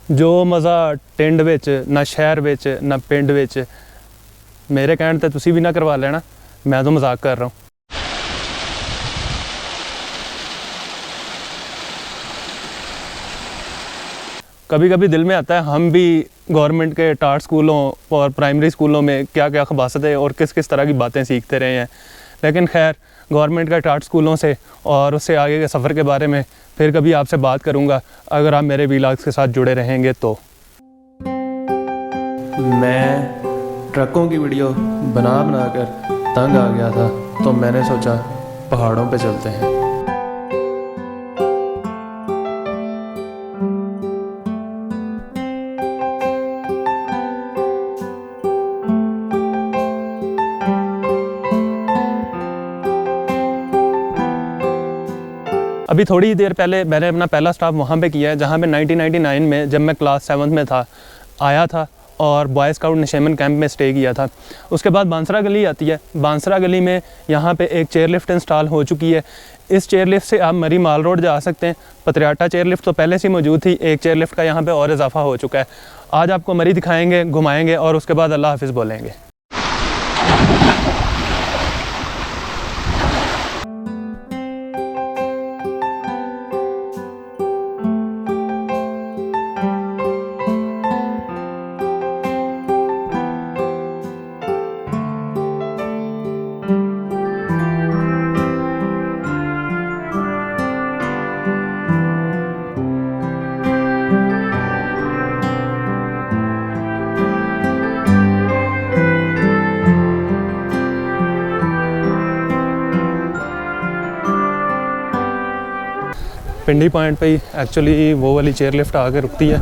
जो मज़ा टिंड विच ना शहर विच ना पिंड विच, मेरे कहने ते तुसी भी ना करवा लेना, मैं तो मजाक कर रहा हूँ। कभी कभी दिल में आता है हम भी गवर्नमेंट के टाट स्कूलों और प्राइमरी स्कूलों में क्या क्या खबासतें और किस किस तरह की बातें सीखते रहे हैं, लेकिन खैर गवर्नमेंट का टाट स्कूलों से और उससे आगे के सफ़र के बारे में फिर कभी आपसे बात करूंगा, अगर आप मेरे व्लॉग्स के साथ जुड़े रहेंगे तो। मैं ट्रकों की वीडियो बना कर तंग आ गया था, तो मैंने सोचा पहाड़ों पे चलते हैं। अभी थोड़ी देर पहले मैंने अपना पहला स्टॉप वहाँ पे किया है, जहाँ पे 1999 में जब मैं क्लास 7 में था आया था और बॉय स्काउट निशेमन कैंप में स्टे किया था। उसके बाद बांसरा गली आती है। बांसरा गली में यहाँ पे एक चेयर लिफ्ट इंस्टॉल हो चुकी है। इस चेयर लिफ्ट से आप मरी माल रोड जा सकते हैं। पत्रियाटा चेयर लिफ्ट तो पहले से मौजूद थी, एक चेयर लिफ्ट का यहाँ पे और इजाफा हो चुका है। आज आपको मरी दिखाएँगे, घुमाएँगे और उसके बाद अल्लाह हाफिज़ बोलेंगे। पिंडी पॉइंट पे ही एक्चुअली वो वाली चेयर लिफ्ट आके रुकती है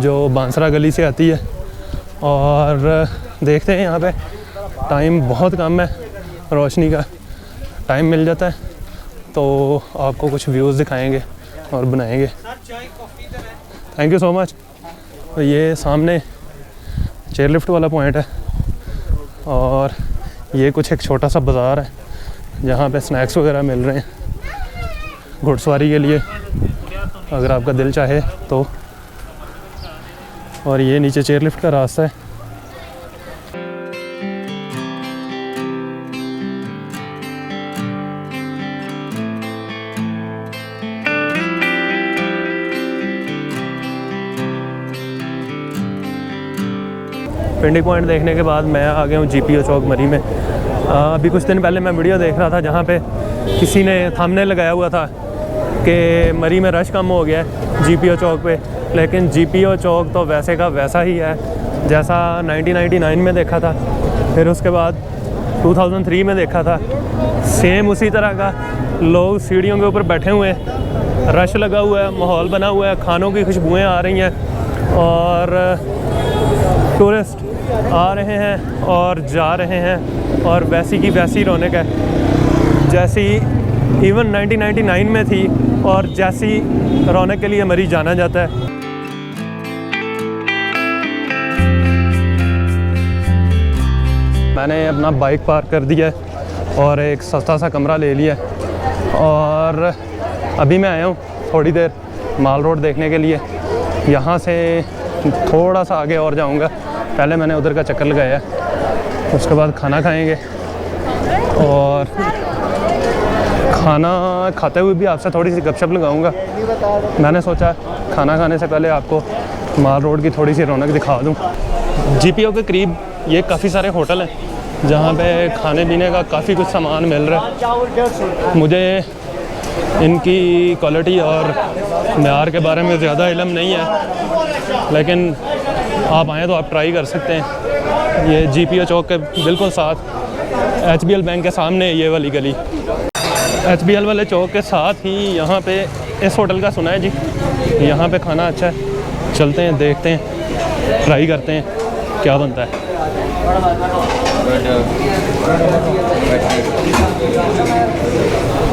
जो बांसरा गली से आती है। और देखते हैं यहाँ पे टाइम बहुत कम है, रोशनी का टाइम मिल जाता है तो आपको कुछ व्यूज़ दिखाएंगे और बनाएंगे। Thank you so much. ये सामने चेयर लिफ्ट वाला पॉइंट है और ये कुछ एक छोटा सा बाज़ार है जहाँ पे स्नैक्स वगैरह मिल रहे हैं घुड़सवारी के लिए, अगर आपका दिल चाहे तो। और ये नीचे चेयर लिफ्ट का रास्ता है। पिंडी पॉइंट देखने के बाद मैं आ गया हूँ GPO चौक मरी में। अभी कुछ दिन पहले मैं वीडियो देख रहा था जहाँ पे किसी ने थंबनेल लगाया हुआ था कि मरी में रश कम हो गया है GPO चौक पे, लेकिन GPO चौक तो वैसे का वैसा ही है जैसा 1999 में देखा था, फिर उसके बाद 2003 में देखा था, सेम उसी तरह का। लोग सीढ़ियों के ऊपर बैठे हुए हैं, रश लगा हुआ है, माहौल बना हुआ है, खानों की खुशबुएं आ रही हैं और टूरिस्ट आ रहे हैं और जा रहे हैं और वैसी की वैसी रौनक है जैसी इवन 1999 में थी और जैसी रौनक के लिए मरी जाना जाता है। मैंने अपना बाइक पार्क कर दिया है और एक सस्ता सा कमरा ले लिया और अभी मैं आया हूँ थोड़ी देर माल रोड देखने के लिए। यहाँ से थोड़ा सा आगे और जाऊँगा, पहले मैंने उधर का चक्कर लगाया है, उसके बाद खाना खाएंगे और खाना खाते हुए भी आपसे थोड़ी सी गपशप लगाऊंगा। मैंने सोचा खाना खाने से पहले आपको माल रोड की थोड़ी सी रौनक दिखा दूं। GPO के करीब ये काफ़ी सारे होटल हैं जहाँ पे खाने पीने का काफ़ी कुछ सामान मिल रहा है। मुझे इनकी क्वालिटी और मेयार के बारे में ज़्यादा इल्म नहीं है, लेकिन आप आएँ तो आप ट्राई कर सकते हैं। ये GPO चौक के बिल्कुल साथ HBL बैंक के सामने ये वाली गली, HBL वाले चौक के साथ ही यहाँ पे इस होटल का सुना है जी, यहाँ पे खाना अच्छा है। चलते हैं, देखते हैं, ट्राई करते हैं क्या बनता है।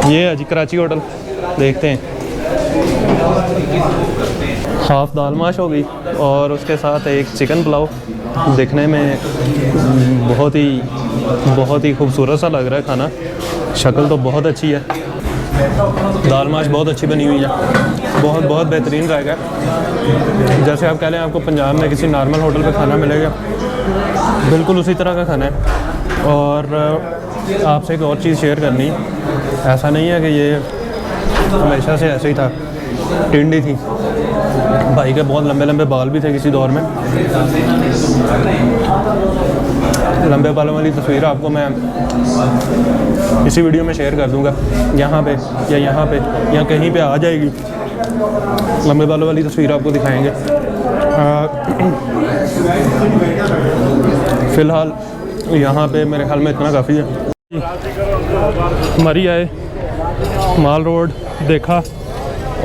ये है जी कराची होटल, देखते हैं। हाफ़ दाल माश हो गई और उसके साथ एक चिकन पुलाव। देखने में बहुत ही खूबसूरत सा लग रहा है खाना, शक्ल तो बहुत अच्छी है। दाल माश बहुत अच्छी बनी हुई है, बहुत बहुत बेहतरीन जाएगा। जैसे आप कह लें आपको पंजाब में किसी नॉर्मल होटल पे खाना मिलेगा, बिल्कुल उसी तरह का खाना है। और आपसे एक और चीज़ शेयर करनी है, ऐसा नहीं है कि ये हमेशा से ऐसे ही था, टिंडी थी। भाई के बहुत लंबे लंबे बाल भी थे किसी दौर में। लंबे बालों वाली तस्वीर आपको मैं इसी वीडियो में शेयर कर दूंगा, यहाँ पे या कहीं पे आ जाएगी। लंबे बालों वाली तस्वीर आपको दिखाएंगे। फ़िलहाल यहाँ पे मेरे ख्याल में इतना काफ़ी है। मरी आए, माल रोड देखा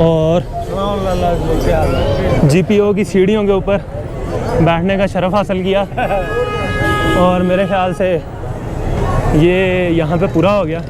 और जीपीओ की सीढ़ियों के ऊपर बैठने का शरफ़ हासिल किया और मेरे ख्याल से ये यहाँ पे पूरा हो गया।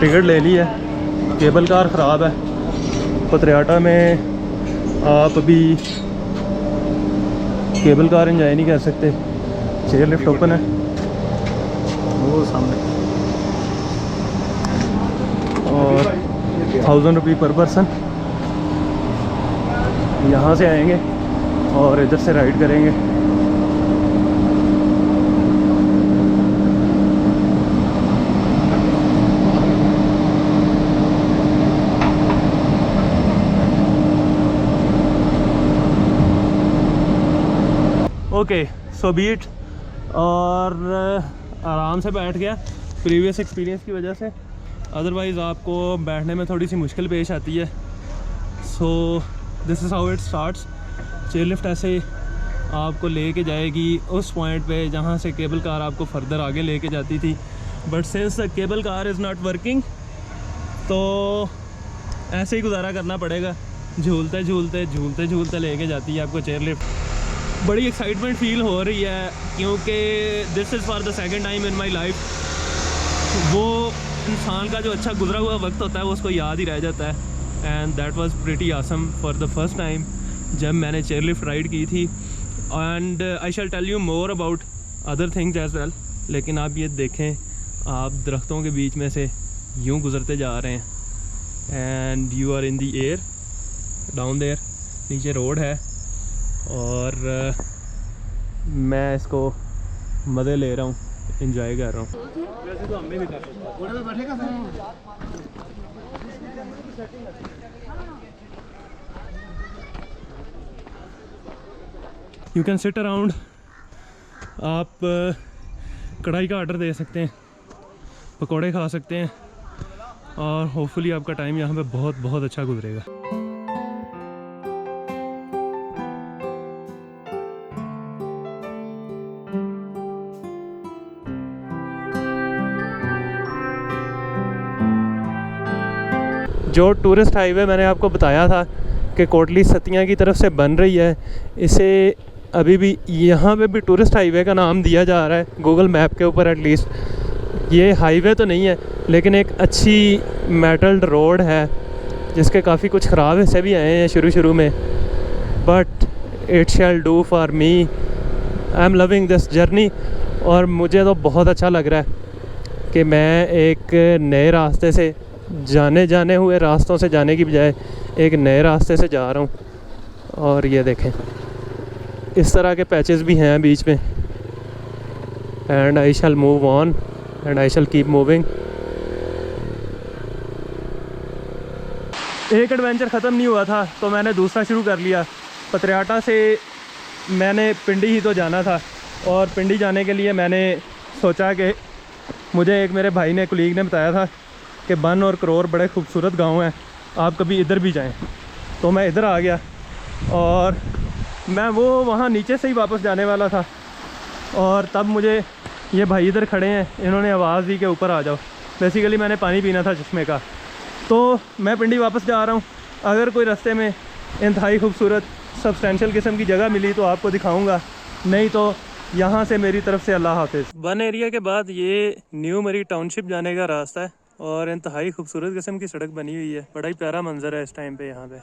टिकट ले ली है, केबल कार ख़राब है। पतरियाटा में आप अभी केबल कार एंजॉय नहीं कर सकते। चेयर लिफ्ट ओपन है वो सामने, और 1000 रुपये पर पर्सन। यहाँ से आएंगे और इधर से राइड करेंगे। ओके सो बीट, और आराम से बैठ गया प्रीवियस एक्सपीरियंस की वजह से। अदरवाइज़ आपको बैठने में थोड़ी सी मुश्किल पेश आती है। So this is how it starts. Chair lift ऐसे आपको लेके जाएगी उस पॉइंट पे जहाँ से केबल कार आपको फर्दर आगे लेके जाती थी। But since the cable car is not working, तो ऐसे ही गुजारा करना पड़ेगा। झूलते झूलते झूलते झूलते लेके जाती है आपको चेयर लिफ्ट। बड़ी एक्साइटमेंट फील हो रही है क्योंकि this is for the second time in my life. वो इंसान का जो अच्छा गुजरा हुआ वक्त होता है वो उसको याद ही रह जाता है। And that was pretty awesome for the first time जब मैंने चेयर लिफ्ट राइड की थी। And I shall tell you more about other things as well. लेकिन आप ये देखें, आप दरख्तों के बीच में से यूँ गुजरते जा रहे हैं and you are in the air down there. नीचे रोड है और मैं इसको मज़े ले रहा हूँ, इंजॉय कर रहा हूँ। वैसे तो हमने भी यू कैन सिट अराउंड। आप कढ़ाई का ऑर्डर दे सकते हैं, पकौड़े खा सकते हैं और होपफुली आपका टाइम यहाँ पे बहुत बहुत अच्छा गुजरेगा। जो टूरिस्ट हाईवे मैंने आपको बताया था कि कोटली सतिया की तरफ से बन रही है, इसे अभी भी यहाँ पे भी टूरिस्ट हाईवे का नाम दिया जा रहा है गूगल मैप के ऊपर। एटलीस्ट ये हाईवे तो नहीं है लेकिन एक अच्छी मेटल्ड रोड है जिसके काफ़ी कुछ ख़राब हिस्से भी आए हैं शुरू में। But it shall do for me, I am loving this journey. और मुझे तो बहुत अच्छा लग रहा है कि मैं एक नए रास्ते से जाने हुए रास्तों से जाने की बजाय एक नए रास्ते से जा रहा हूँ। और ये देखें, इस तरह के पैचेस भी हैं बीच में। And I shall move on and I shall keep moving. एक एडवेंचर ख़त्म नहीं हुआ था तो मैंने दूसरा शुरू कर लिया। पतरियाटा से मैंने पिंडी ही तो जाना था और पिंडी जाने के लिए मैंने सोचा कि मुझे एक मेरे भाई ने, कुलीग ने बताया था कि बन और करोर बड़े खूबसूरत गांव हैं, आप कभी इधर भी जाएं। तो मैं इधर आ गया और मैं वो वहाँ नीचे से ही वापस जाने वाला था और तब मुझे ये भाई इधर खड़े हैं, इन्होंने आवाज़ दी कि ऊपर आ जाओ। बेसिकली मैंने पानी पीना था चश्मे का, तो मैं पिंडी वापस जा रहा हूँ। अगर कोई रास्ते में इंतहाई खूबसूरत सब्सटेंशियल किस्म की जगह मिली तो आपको दिखाऊँगा। नहीं तो यहाँ से मेरी तरफ से अल्लाह हाफिज़। वन एरिया के बाद ये न्यू मरी टाउनशिप जाने का रास्ता है और इंतहाई खूबसूरत किस्म की सड़क बनी हुई है। बड़ा ही प्यारा मंजर है इस टाइम पे यहाँ पे।